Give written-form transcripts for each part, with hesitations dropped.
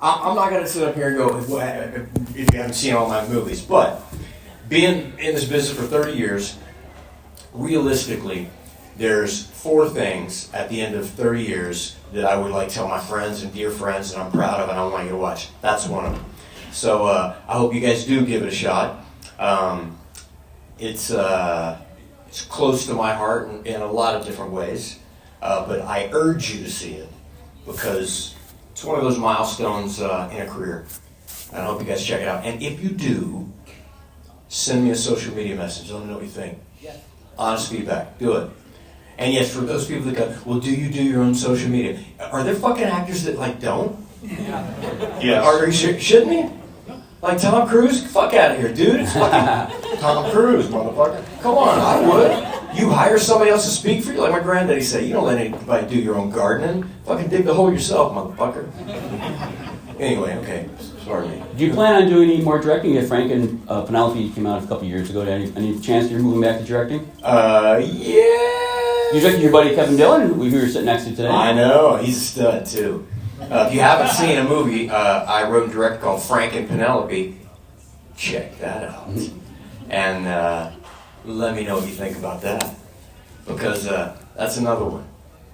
I'm not going to sit up here and go, if you haven't seen all my movies, but being in this business for 30 years, realistically, there's 4 things at the end of 30 years that I would like tell my friends and dear friends that I'm proud of and I want you to watch. That's one of them. So I hope you guys do give it a shot. It's close to my heart in a lot of different ways, but I urge you to see it because it's one of those milestones in a career. And I hope you guys check it out. And if you do, send me a social media message. Let me know what you think. Yes. Honest feedback. Do it. And yes, for those people that go, well, do you do your own social media? Are there fucking actors that, like, don't? Yeah. Yes. Are you shitting me? Like Tom Cruise? Fuck out of here, dude. It's fucking Tom Cruise, motherfucker. Come on, I would. You hire somebody else to speak for you? Like my granddaddy said, you don't let anybody do your own gardening. Fucking dig the hole yourself, motherfucker. Anyway, okay. Sorry. Do you plan on doing any more directing? If Frank and Penelope came out a couple years ago, any chance you're moving back to directing? Yeah. You directed your buddy Kevin Dillon, who you were sitting next to today? I know. He's a stud, too. If you haven't seen a movie I wrote and directed called Frank and Penelope, check that out. And let me know what you think about that. Because that's another one.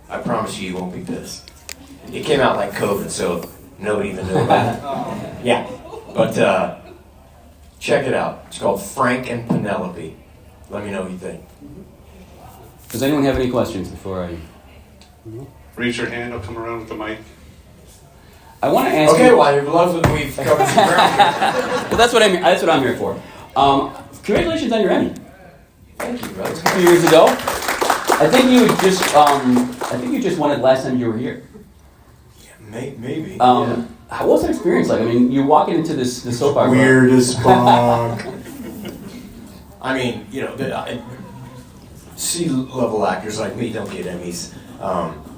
I promise you won't be pissed. It came out like COVID, so nobody even knew about it. Yeah. But check it out. It's called Frank and Penelope. Let me know what you think. Does anyone have any questions before I... Raise your hand, I'll come around with the mic. I want to ask you... Okay, well, I love that we've covered some ground. Well, that's what I'm here for. Congratulations on your Emmy. Thank you, brother. A few years ago. I think you just won it last time you were here. Yeah, maybe. Yeah. How was that experience like? I mean, you're walking into this soap opera. Weird as fuck. I mean, you know, C-level actors like me don't get Emmys,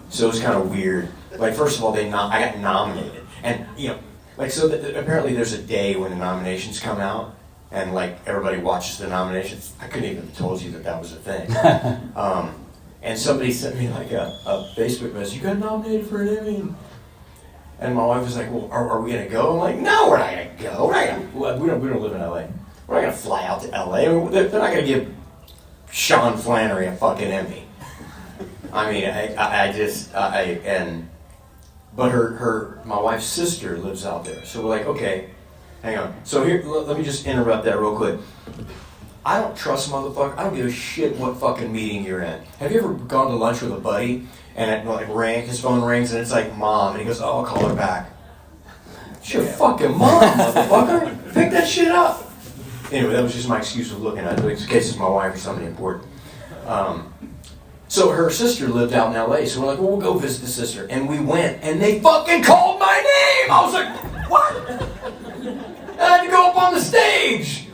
so it's kind of weird. Like, first of all, I got nominated, and you know, like, so apparently there's a day when the nominations come out, and like everybody watches the nominations. I couldn't even have told you that was a thing. And somebody sent me like a Facebook message. You got nominated for an Emmy, and my wife was like, "Well, are we gonna go?" I'm like, "No, we're not gonna go. We don't live in LA. We're not gonna fly out to LA. They're not gonna give Sean Flanery a fucking Emmy." I mean, but my wife's sister lives out there. So we're like, okay, hang on. So here, let me just interrupt that real quick. I don't trust motherfucker. I don't give a shit what fucking meeting you're in. Have you ever gone to lunch with a buddy and his phone rings and it's like mom and he goes, "Oh, I'll call her back." It's your fucking mom, motherfucker. Pick that shit up. Anyway, that was just my excuse of looking at it in case it's my wife or somebody important. So her sister lived out in LA, so we're like, well, we'll go visit the sister. And we went, and they fucking called my name! I was like, what? And I had to go up on the stage!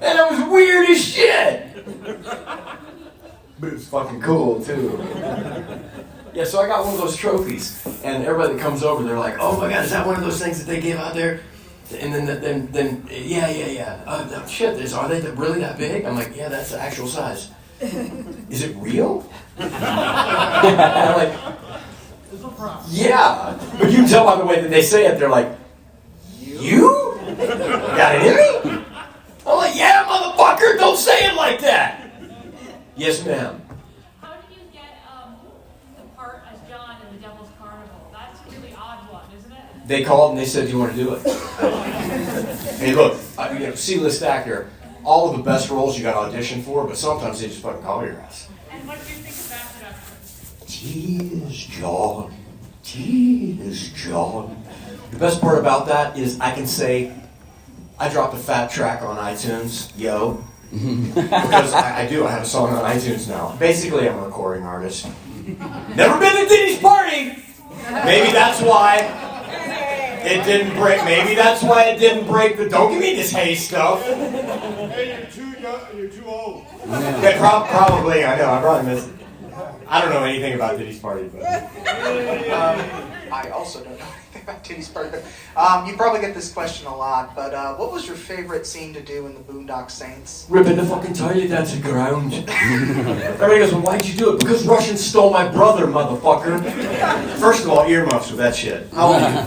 And it was weird as shit! But it was fucking cool, too. Yeah, so I got one of those trophies, and everybody that comes over, they're like, oh my god, is that one of those things that they give out there? And then yeah. Shit, are they really that big? I'm like, yeah, that's the actual size. Is it real? And I'm like, yeah. But you can tell by the way that they say it, they're like, you? Got an Emmy? I'm like, yeah, motherfucker, don't say it like that. Yes, ma'am. How did you get the part as John in the Devil's Carnival? That's a really odd one, isn't it? They called and they said, do you want to do it? Hey, look, C-list actor, all of the best roles you got to audition for, but sometimes they just fucking call your ass. And what do you think of that production? Tease, John. The best part about that is I can say, I dropped a fat track on iTunes, yo. Because I have a song on iTunes now. Basically, I'm a recording artist. Never been to Diddy's party! Maybe that's why it didn't break. Maybe that's why it didn't break the... Don't give me this hay stuff. Hey, you're too old. Yeah, probably, I know. I probably missed it. I don't know anything about Diddy's party, but... I also don't know anything about Diddy's party, but you probably get this question a lot, but what was your favorite scene to do in the Boondock Saints? Ripping the fucking toilet out the ground. Everybody goes, well, why'd you do it? Because Russians stole my brother, motherfucker. First of all, earmuffs with that shit. How old are you?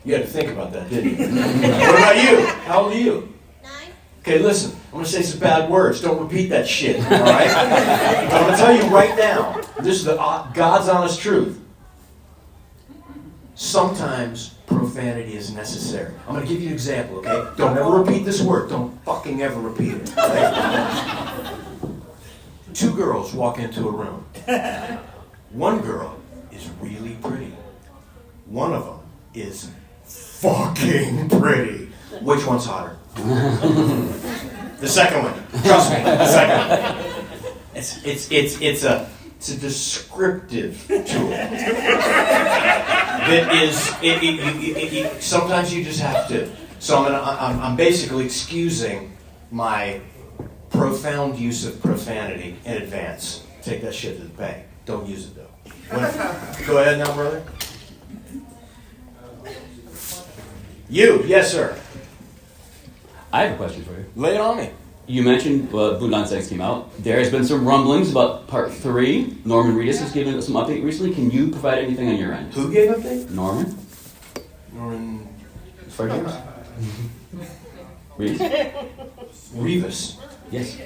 You had to think about that, didn't you? What about you? How old are you? 9. Okay, listen. I'm going to say some bad words. Don't repeat that shit, all right? But I'm going to tell you right now, this is the God's honest truth. Sometimes profanity is necessary. I'm going to give you an example, okay? Don't ever repeat this word. Don't fucking ever repeat it, all right? 2 girls walk into a room. One girl is really pretty. One of them is fucking pretty. Which one's hotter? The second one. Trust me, the second one. It's a descriptive tool. That is, sometimes you just have to. So I'm basically excusing my profound use of profanity in advance. Take that shit to the bank. Don't use it though. Go ahead now, brother. You, yes, sir. I have a question for you. Lay it on me. You mentioned Boondock 6 came out. There has been some rumblings about Part 3. Norman Reedus has given us some update recently. Can you provide anything on your end? Who gave update? Norman? Norman Reedus? Reedus? Revis. Yes.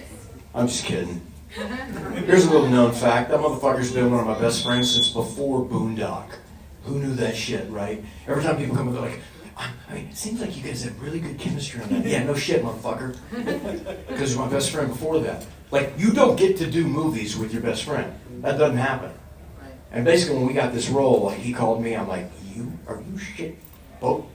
I'm just kidding. Here's a little known fact. That motherfucker's been one of my best friends since before Boondock. Who knew that shit, right? Every time people come and go like, I mean, it seems like you guys have really good chemistry on that. Yeah, no shit, motherfucker. Because you're my best friend before that. Like, you don't get to do movies with your best friend. That doesn't happen. And basically, when we got this role, like, he called me, I'm like, are you shit? Both?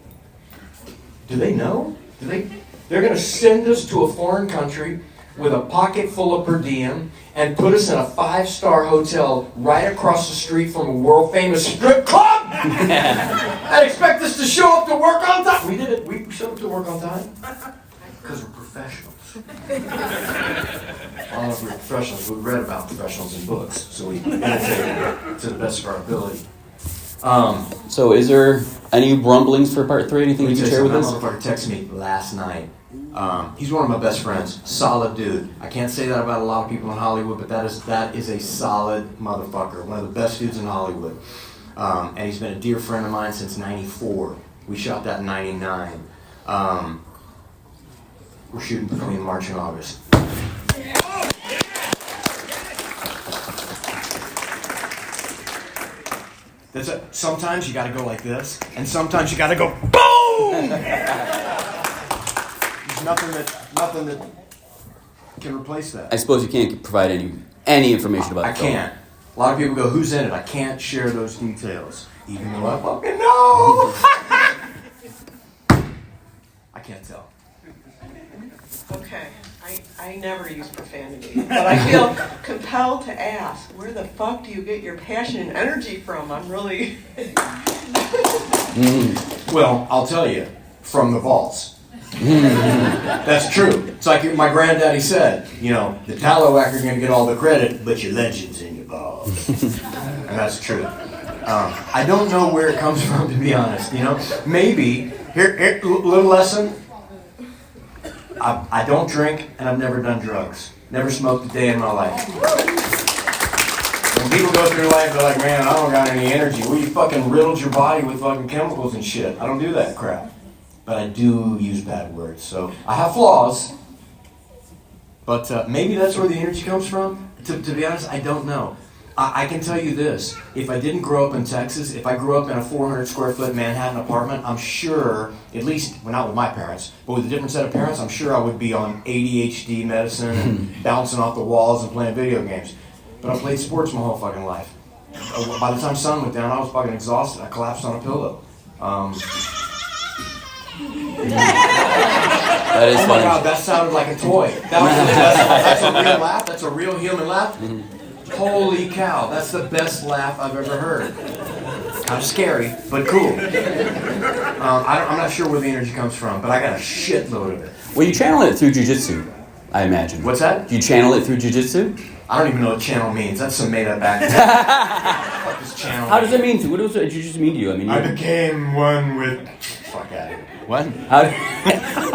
Do they know? They're going to send us to a foreign country with a pocket full of per diem and put us in a 5-star hotel right across the street from a world-famous strip club? And expect us to show up to work on time? We did it. We showed up to work on time. Because we're professionals. I don't know if we're professionals. We read about professionals in books. So we imitated to the best of our ability. So is there any rumblings for Part 3? Anything you can share with us? That motherfucker texted me last night. He's one of my best friends. Solid dude. I can't say that about a lot of people in Hollywood, but that is a solid motherfucker. One of the best dudes in Hollywood. And he's been a dear friend of mine since '94. We shot that in '99. We're shooting between March and August. That's it. Sometimes you got to go like this, and sometimes you got to go boom. There's nothing that can replace that. I suppose you can't provide any information about I the film. can't. A lot of people go, "Who's in it?" I can't share those details, even though I fucking know. I can't tell. Okay, I never use profanity, but I feel compelled to ask, where the fuck do you get your passion and energy from? I'm really... Well, I'll tell you, from the vaults. That's true. It's like my granddaddy said, the tallow whacker are going to get all the credit, but your legend's in your balls. And that's true. I don't know where it comes from, to be honest. Maybe, here, little lesson. I don't drink, and I've never done drugs. Never smoked a day in my life. When people go through life, they're like, man, I don't got any energy. Well, you fucking riddled your body with fucking chemicals and shit. I don't do that crap. But I do use bad words. So I have flaws. But maybe that's where the energy comes from. To be honest, I don't know. I can tell you this. If I didn't grow up in Texas, if I grew up in a 400 square foot Manhattan apartment, I'm sure, at least, well, not with my parents, but with a different set of parents, I'm sure I would be on ADHD medicine and bouncing off the walls and playing video games. But I played sports my whole fucking life. By the time sun went down, I was fucking exhausted. I collapsed on a pillow. That is oh my funny. God, that sounded like a toy. That's a real laugh? That's a real human laugh? Holy cow, that's the best laugh I've ever heard. Kind of scary, but cool. I'm not sure where the energy comes from, but I got a shitload of it. Well, you channel it through jiu-jitsu, I imagine. What's that? You channel it through jiu-jitsu? I don't even know what channel means. That's some made-up act. What does channel How does it mean to you? What does jiu-jitsu mean to you? I became one with... Fuck out of here. What?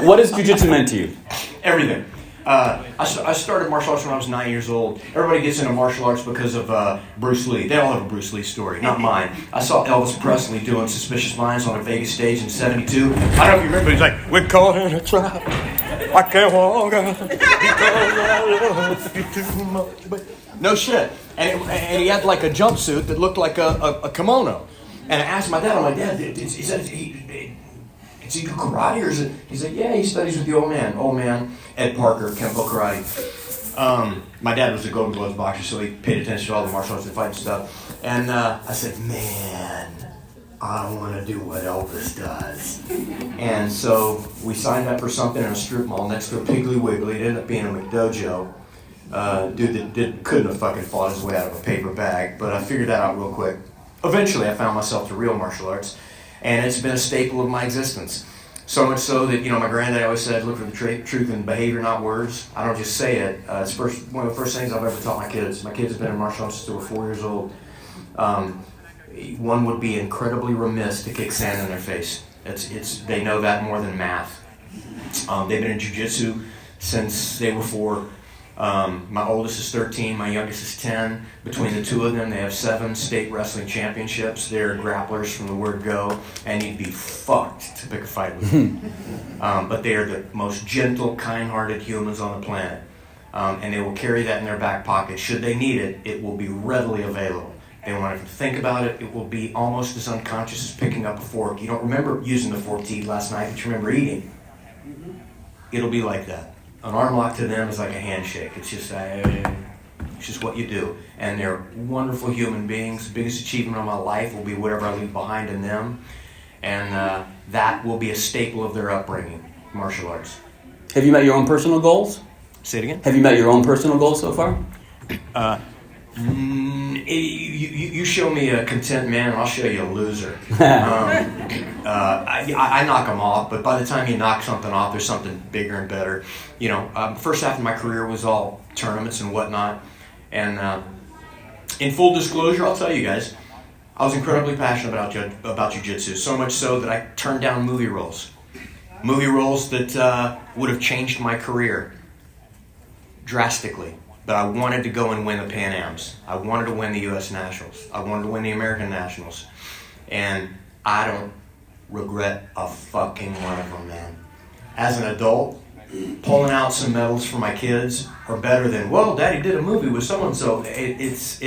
What has jiu-jitsu meant to you? Everything. I started martial arts when I was 9 years old. Everybody gets into martial arts because of Bruce Lee. They all have a Bruce Lee story, not mine. I saw Elvis Presley doing Suspicious Minds on a Vegas stage in '72. I don't know if you remember, he's like, we're caught in a trap. I can't walk out because I love you too much. No shit. And he had like a jumpsuit that looked like a kimono. And I asked my dad, I'm like, Dad, he said, does he do karate or is it? He's like, yeah, he studies with the old man, Ed Parker, Kempo Karate. My dad was a Golden Gloves boxer, so he paid attention to all the martial arts and fight stuff. And I said, man, I want to do what Elvis does. And so we signed up for something in a strip mall next to a Piggly Wiggly. It ended up being a McDojo. Dude that couldn't have fucking fought his way out of a paper bag, but I figured that out real quick. Eventually, I found myself to real martial arts, and it's been a staple of my existence. So much so that, my granddad always said, look for the truth in behavior, not words. I don't just say it. It's one of the first things I've ever taught my kids. My kids have been in martial arts since they were 4 years old. One would be incredibly remiss to kick sand in their face. They know that more than math. They've been in jiu-jitsu since they were 4. My oldest is 13, my youngest is 10. Between the two of them, they have 7 state wrestling championships. They're grapplers from the word go, and you'd be fucked to pick a fight with them. But they are the most gentle, kind-hearted humans on the planet. And they will carry that in their back pocket. Should they need it, it will be readily available. They won't have to think about it. It will be almost as unconscious as picking up a fork. You don't remember using the fork to eat last night, but you remember eating. It'll be like that. An arm lock to them is like a handshake. It's just what you do. And they're wonderful human beings. The biggest achievement of my life will be whatever I leave behind in them. And that will be a staple of their upbringing, martial arts. Have you met your own personal goals? Say it again? Have you met your own personal goals so far? You show me a content man, and I'll show you a loser. I knock them off, but by the time you knock something off, there's something bigger and better. First half of my career was all tournaments and whatnot. And in full disclosure, I'll tell you guys, I was incredibly passionate about jiu-jitsu, so much so that I turned down movie roles. Movie roles that would have changed my career drastically. But I wanted to go and win the Pan Ams. I wanted to win the U.S. Nationals. I wanted to win the American Nationals. And I don't regret a fucking one of them, man. As an adult, pulling out some medals for my kids are better than, well, Daddy did a movie with so-and-so. It's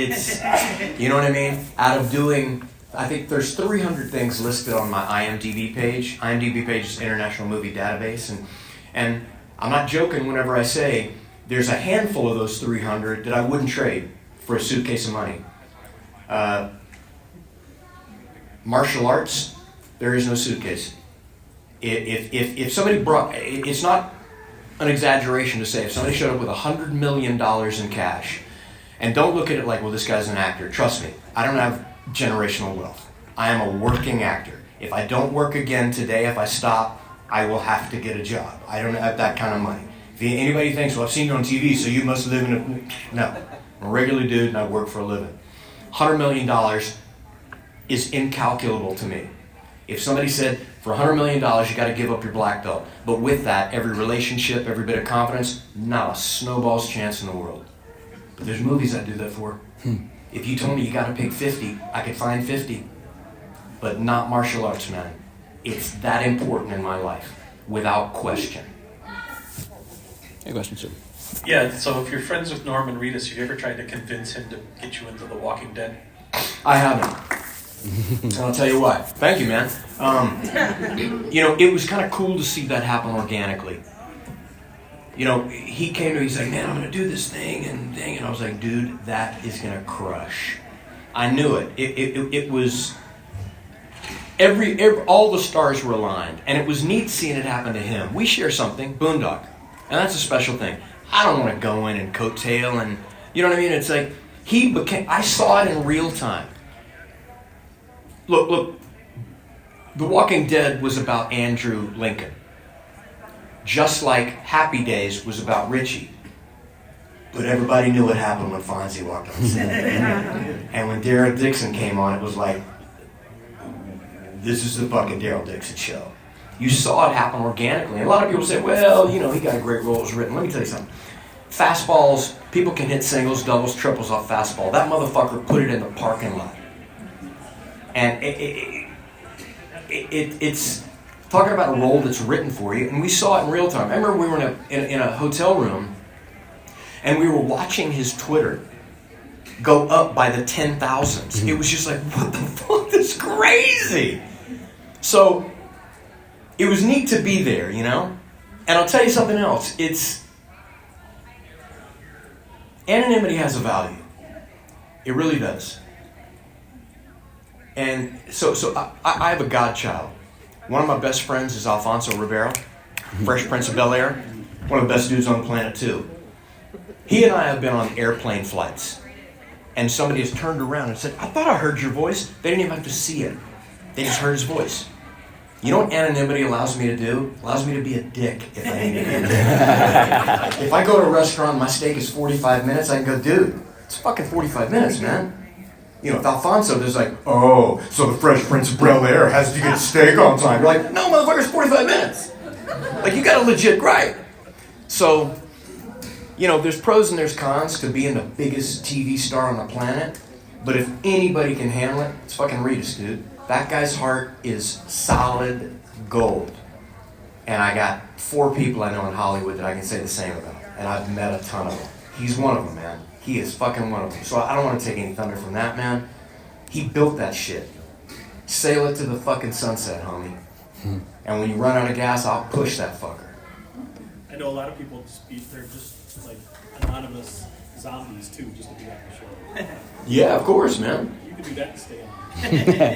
you know what I mean? Out of doing, I think there's 300 things listed on my IMDb page. IMDb page is International Movie Database. And I'm not joking whenever I say, there's a handful of those 300 that I wouldn't trade for a suitcase of money. Martial arts, there is no suitcase. If somebody brought, it's not an exaggeration to say, if somebody showed up with $100 million in cash, and don't look at it like, well, this guy's an actor. Trust me, I don't have generational wealth. I am a working actor. If I don't work again today, if I stop, I will have to get a job. I don't have that kind of money. If anybody thinks, well, I've seen you on TV, so you must live in a... No. I'm a regular dude, and I work for a living. $100 million is incalculable to me. If somebody said, for $100 million, you got to give up your black belt. But with that, every relationship, every bit of confidence, not a snowball's chance in the world. But there's movies I'd do that for. If you told me you got to pick 50, I could find 50. But not martial arts, man. It's that important in my life, without question. Any questions, sir? Yeah, so if you're friends with Norman Reedus, have you ever tried to convince him to get you into The Walking Dead? I haven't. And I'll tell you why. Thank you, man. It was kind of cool to see that happen organically. He came to me, he's like, man, I'm going to do this thing, and I was like, dude, that is going to crush. I knew it. It was... all the stars were aligned, and it was neat seeing it happen to him. We share something, Boondock. And that's a special thing. I don't want to go in and coattail and, you know what I mean? It's like, I saw it in real time. Look, The Walking Dead was about Andrew Lincoln. Just like Happy Days was about Richie. But everybody knew what happened when Fonzie walked on set. And when Daryl Dixon came on, it was like, this is the fucking Daryl Dixon show. You saw it happen organically. And a lot of people say, well, you know, he got a great role, it was written. Let me tell you something. Fastballs, people can hit singles, doubles, triples off fastball. That motherfucker put it in the parking lot. And it's talking about a role that's written for you. And we saw it in real time. I remember we were in a hotel room, and we were watching his Twitter go up by the 10,000s. It was just like, what the fuck? This is crazy. So it was neat to be there, you know? And I'll tell you something else. Anonymity has a value. It really does. And so I have a godchild. One of my best friends is Alfonso Ribeiro, Fresh Prince of Bel-Air. One of the best dudes on the planet, too. He and I have been on airplane flights. And somebody has turned around and said, I thought I heard your voice. They didn't even have to see it. They just heard his voice. You know what anonymity allows me to do? It allows me to be a dick if I need to be a dick. If I go to a restaurant and my steak is 45 minutes, I can go, dude, it's fucking 45 minutes, man. You know, with Alfonso, there's like, oh, so the Fresh Prince of Bel-Air has to get steak on time. You're like, no, motherfucker, it's 45 minutes. Like, you got a legit gripe. So, you know, there's pros and there's cons to being the biggest TV star on the planet. But if anybody can handle it, it's fucking Regis, dude. That guy's heart is solid gold. And I got 4 people I know in Hollywood that I can say the same about. And I've met a ton of them. He's one of them, man. He is fucking one of them. So I don't want to take any thunder from that, man. He built that shit. Sail it to the fucking sunset, homie. And when you run out of gas, I'll push that fucker. I know a lot of people they're just like anonymous zombies too, just to be on the show. Yeah, of course, man. You could do that and stay on.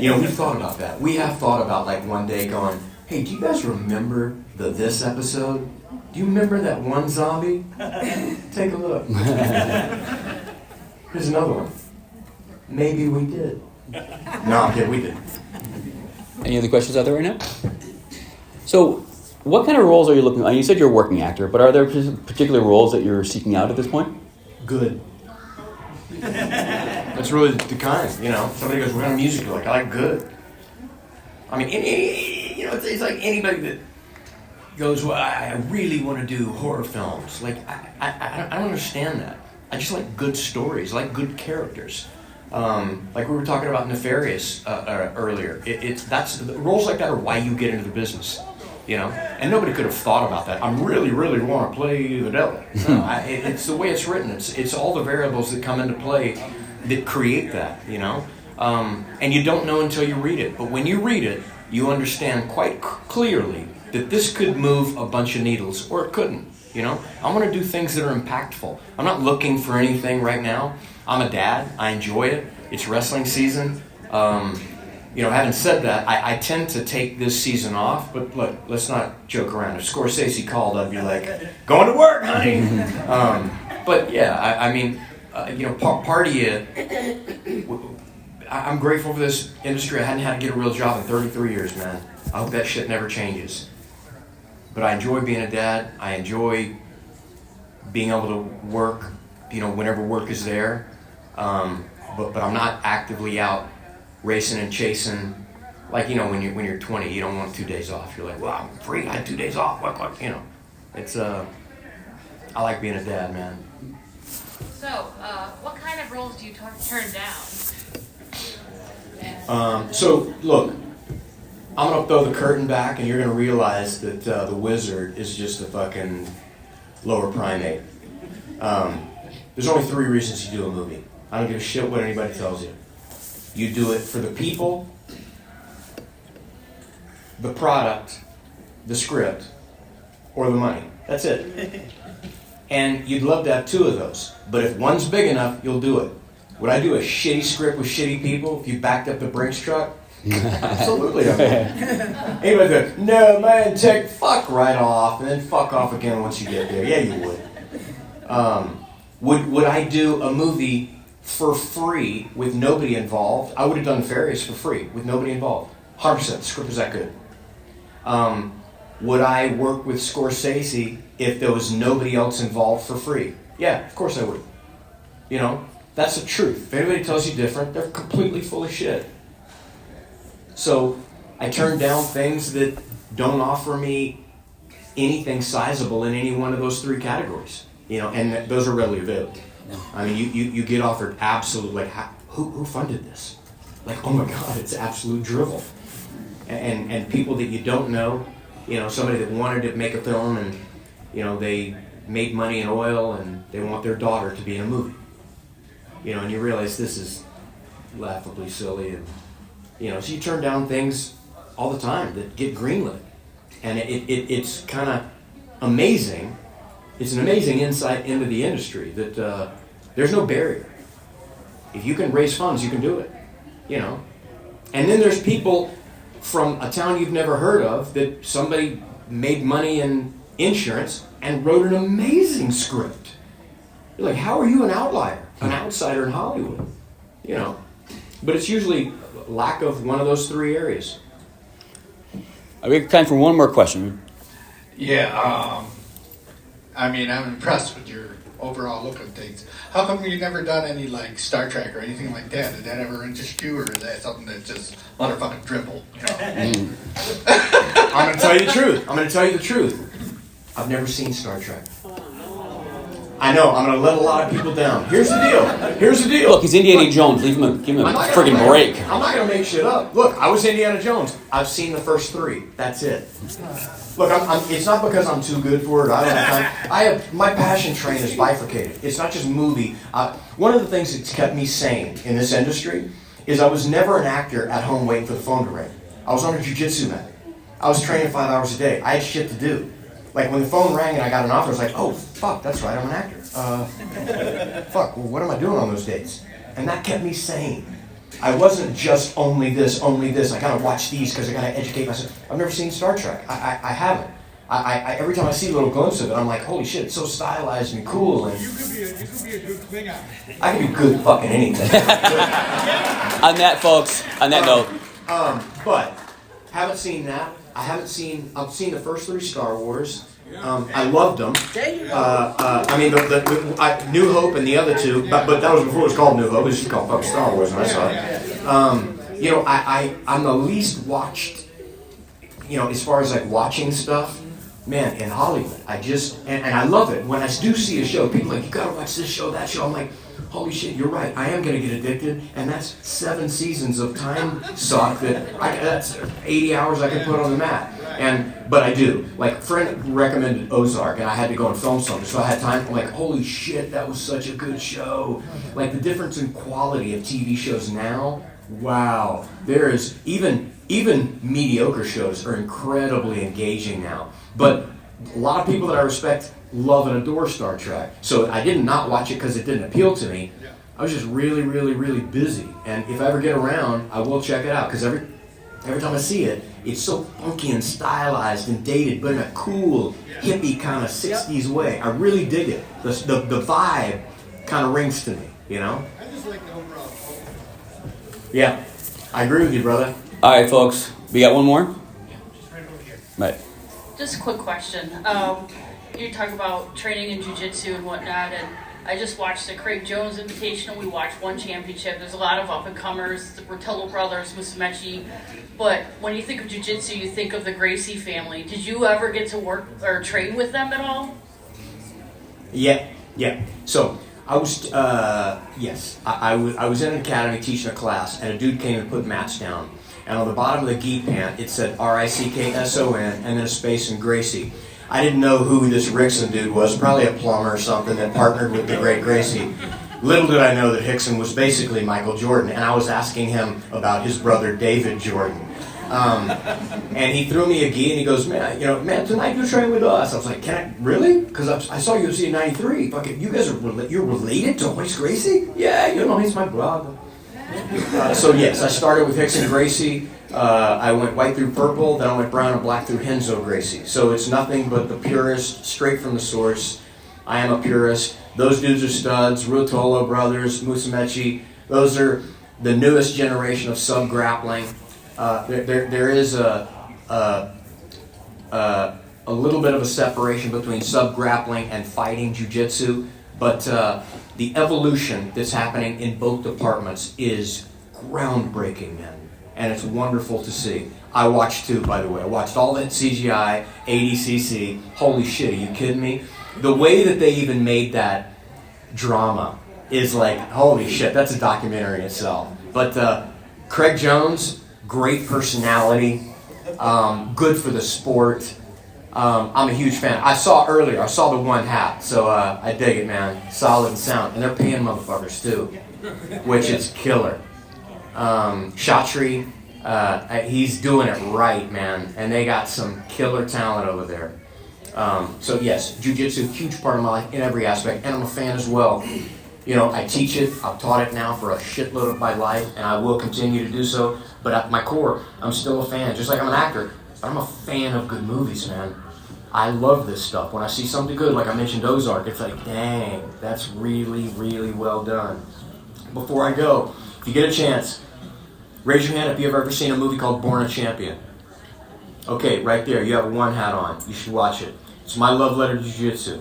You know, we've thought about that. We have thought about, like, one day going, hey, do you guys remember this episode? Do you remember that one zombie? Take a look. Here's another one. Maybe we did. No, I'm kidding, we did. Any other questions out there right now? So, what kind of roles are you looking at? You said you're a working actor, but are there particular roles that you're seeking out at this point? Good. That's really the kind, you know. Somebody goes, we're on a musical. Like, I like good. I mean, you know, it's like anybody that goes, well, I really want to do horror films. Like, I don't understand that. I just like good stories. I like good characters. Like we were talking about Nefarious earlier. That's roles like that are why you get into the business, you know. And nobody could have thought about that. I really want to play the devil. No, it's the way it's written. It's all the variables that come into play that create that, you know. And you don't know until you read it. But when you read it, you understand quite clearly that this could move a bunch of needles, or it couldn't. You know, I want to do things that are impactful. I'm not looking for anything right now. I'm a dad. I enjoy it. It's wrestling season. You know, having said that, I tend to take this season off. But look, let's not joke around. If Scorsese called, I'd be like, going to work, honey. But yeah, I mean, you know, part of you, I'm grateful for this industry. I hadn't had to get a real job in 33 years, man. I hope that shit never changes. But I enjoy being a dad. I enjoy being able to work, you know, whenever work is there. But I'm not actively out racing and chasing. Like, you know, when you're 20, you don't want 2 days off. You're like, well, I'm free. I had 2 days off. What, you know, it's I like being a dad, man. So, what kind of roles do you turn down? So look. I'm going to throw the curtain back, and you're going to realize that the wizard is just a fucking lower primate. There's only 3 reasons you do a movie. I don't give a shit what anybody tells you. You do it for the people, the product, the script, or the money. That's it. And you'd love to have 2 of those. But if one's big enough, you'll do it. Would I do a shitty script with shitty people if you backed up the Brinks truck? Absolutely. Anybody goes, no man, fuck right off, and then fuck off again once you get there. Yeah, you would. Would I do a movie for free with nobody involved? I would have done Nefarious for free with nobody involved. 100%. The script was that good. Would I work with Scorsese if there was nobody else involved for free? Yeah, of course I would. You know, that's the truth. If anybody tells you different, they're completely full of shit. So I turned down things that don't offer me anything sizable in any one of those three categories. And those are readily available. I mean, you get offered absolute, like, who funded this? Like, oh my God, it's absolute drivel. And people that you don't know, somebody that wanted to make a film and, they made money in oil and they want their daughter to be in a movie. And you realize this is laughably silly. And, so you turn down things all the time that get greenlit. And it's kind of amazing. It's an amazing insight into the industry that there's no barrier. If you can raise funds, you can do it. And then there's people from a town you've never heard of that somebody made money in insurance and wrote an amazing script. You're like, how are you an outlier, an outsider in Hollywood? But it's usually lack of one of those three areas. We have time for one more question. Yeah, I mean, I'm impressed with your overall look at things. How come you've never done any, like, Star Trek or anything like that? Did that ever interest you, or is that something that's just motherfucking dribble? I'm going to tell you the truth. I've never seen Star Trek. I know, I'm going to let a lot of people down. Here's the deal. Look, he's Indiana Jones. Give him a friggin' break. I'm not going to make shit up. Look, I was Indiana Jones. I've seen the first three. That's it. Look, it's not because I'm too good for it. I don't have time. My passion train is bifurcated. It's not just movie. One of the things that's kept me sane in this industry is I was never an actor at home waiting for the phone to ring. I was on a jiu-jitsu mat. I was training 5 hours a day. I had shit to do. Like, when the phone rang and I got an offer, I was like, oh, fuck, that's right, I'm an actor. Fuck, well, what am I doing on those dates? And that kept me sane. I wasn't just only this. I gotta watch these because I gotta educate myself. I've never seen Star Trek. I haven't. Every time I see a little glimpse of it, I'm like, holy shit, it's so stylized and cool. And You could be a good thing actor. I can be good fucking anything. On that, folks, on that note. But haven't seen that. I've seen the first three Star Wars. I loved them. I mean, the New Hope and the other two, but that was before it was called New Hope. It was just called fucking Star Wars when I saw it. I'm the least watched, as far as like watching stuff, man, in Hollywood. And I love it. When I do see a show, people are like, you gotta watch this show, that show. I'm like, holy shit, you're right. I am going to get addicted, and that's 7 seasons of time suck that's 80 hours I could put on the mat. But I do. Like, a friend recommended Ozark, and I had to go and film something, so I had time. I'm like, holy shit, that was such a good show. Like, the difference in quality of TV shows now, wow. There is, even mediocre shows are incredibly engaging now. But a lot of people that I respect love and adore Star Trek. So I did not watch it because it didn't appeal to me. I was just really, really, really busy. And if I ever get around, I will check it out. Because every time I see it, it's so funky and stylized and dated, but in a cool, hippie kind of 60s way. I really dig it. The vibe kind of rings to me, I just like the overall. Yeah, I agree with you, brother. All right, folks. We got one more? Just right over here. Right. Just a quick question. You talk about training in jiu-jitsu and whatnot, and I just watched the Craig Jones Invitational. We watched one championship. There's a lot of up-and-comers, the Bertillo brothers, Musumeci. But when you think of jiu-jitsu, you think of the Gracie family. Did you ever get to work or train with them at all? Yeah. So I was, yes. I was in an academy teaching a class, and a dude came and put mats down. And on the bottom of the gi pant, it said Rickson, and then a space and Gracie. I didn't know who this Rickson dude was, probably a plumber or something that partnered with the great Gracie. Little did I know that Rickson was basically Michael Jordan, and I was asking him about his brother David Jordan. And he threw me a gi, and he goes, man, tonight you're training with us. I was like, can I, really? Because I saw UFC in '93. Fucking, you guys you're related to Royce Gracie? Yeah, he's my brother. So yes, I started with Rickson Gracie. I went white through purple, then I went brown and black through Renzo Gracie. So it's nothing but the purest, straight from the source. I am a purist. Those dudes are studs. Ruotolo brothers, Musumeci. Those are the newest generation of sub-grappling. There is a little bit of a separation between sub-grappling and fighting jiu-jitsu, but the evolution that's happening in both departments is groundbreaking, man. and it's wonderful to see. I watched too, by the way. I watched all that CGI, ADCC. Holy shit, are you kidding me? The way that they even made that drama is like, holy shit, that's a documentary in itself. But Craig Jones, great personality, good for the sport. I'm a huge fan. I saw the one hat, so I dig it, man. Solid and sound. And they're paying motherfuckers too, which is killer. Chatri, he's doing it right, man. And they got some killer talent over there. So yes, jiu-jitsu, huge part of my life in every aspect, and I'm a fan as well. You know, I teach it. I've taught it now for a shitload of my life, and I will continue to do so. But at my core, I'm still a fan. Just like I'm an actor, I'm a fan of good movies, man. I love this stuff. When I see something good, like I mentioned Ozark, it's like, dang, that's really, really well done. Before I go, if you get a chance, raise your hand if you've ever seen a movie called Born a Champion. Okay, right there, you have one hat on. You should watch it. It's my love letter to jiu-jitsu.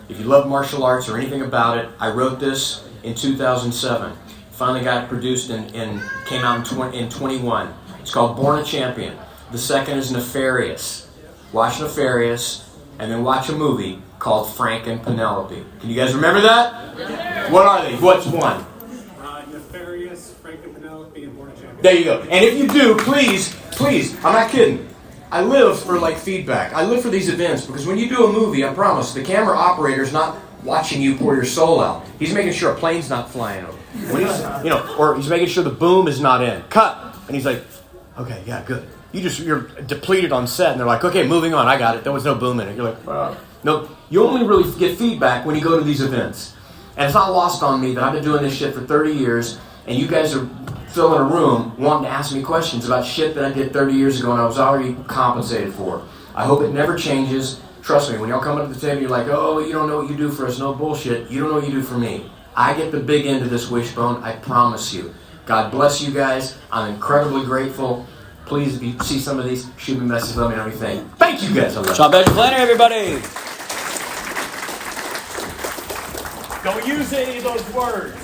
If you love martial arts or anything about it, I wrote this in 2007. Finally got it produced and came out in 21. It's called Born a Champion. The second is Nefarious. Watch Nefarious, and then watch a movie called Frank and Penelope. Can you guys remember that? Yes, What are they? What's one? Nefarious, Frank and Penelope, and Born a Champion. There you go. And if you do, please, I'm not kidding. I live for like feedback. I live for these events because when you do a movie, I promise, the camera operator's not watching you pour your soul out. He's making sure a plane's not flying over. When he's, or he's making sure the boom is not in. Cut. And he's like, okay, yeah, good. You're depleted on set, and they're like, okay, moving on. I got it. There was no boom in it. You're like, no. You only really get feedback when you go to these events. And it's not lost on me that I've been doing this shit for 30 years, and you guys are filling a room wanting to ask me questions about shit that I did 30 years ago and I was already compensated for. I hope it never changes. Trust me, when y'all come up to the table, you're like, oh, you don't know what you do for us. No bullshit. You don't know what you do for me. I get the big end of this wishbone. I promise you. God bless you guys. I'm incredibly grateful. Please, if you see some of these, shoot me messages, let me know what you think. Thank you guys. I love Sean Badger Flanery, everybody. Don't use any of those words.